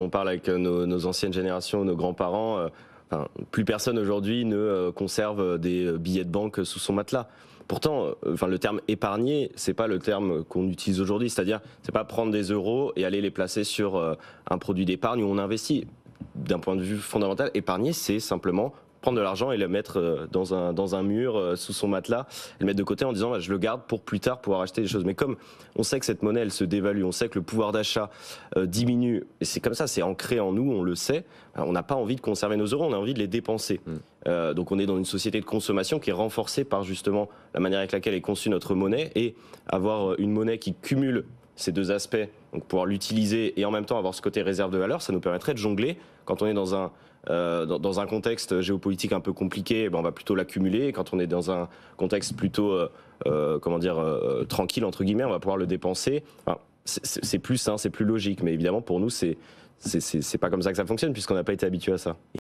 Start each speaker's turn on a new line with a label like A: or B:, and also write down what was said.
A: On parle avec nos anciennes générations, nos grands-parents, plus personne aujourd'hui ne conserve des billets de banque sous son matelas. Pourtant, le terme épargner, c'est pas le terme qu'on utilise aujourd'hui. C'est-à-dire, c'est pas prendre des euros et aller les placer sur un produit d'épargne où on investit. D'un point de vue fondamental, épargner, c'est simplement prendre de l'argent et le mettre dans un mur, sous son matelas, et le mettre de côté en disant je le garde pour plus tard pouvoir acheter des choses. Mais comme on sait que cette monnaie, elle se dévalue, on sait que le pouvoir d'achat diminue, et c'est comme ça, c'est ancré en nous, on le sait, on n'a pas envie de conserver nos euros, on a envie de les dépenser. Donc on est dans une société de consommation qui est renforcée par justement la manière avec laquelle est conçue notre monnaie, et avoir une monnaie qui cumule ces deux aspects, donc pouvoir l'utiliser et en même temps avoir ce côté réserve de valeur, ça nous permettrait de jongler. Quand on est dans un contexte géopolitique un peu compliqué, on va plutôt l'accumuler. Quand on est dans un contexte plutôt tranquille, entre guillemets, on va pouvoir le dépenser. Enfin, c'est plus sain, c'est plus logique. Mais évidemment, pour nous, c'est pas comme ça que ça fonctionne, puisqu'on n'a pas été habitué à ça.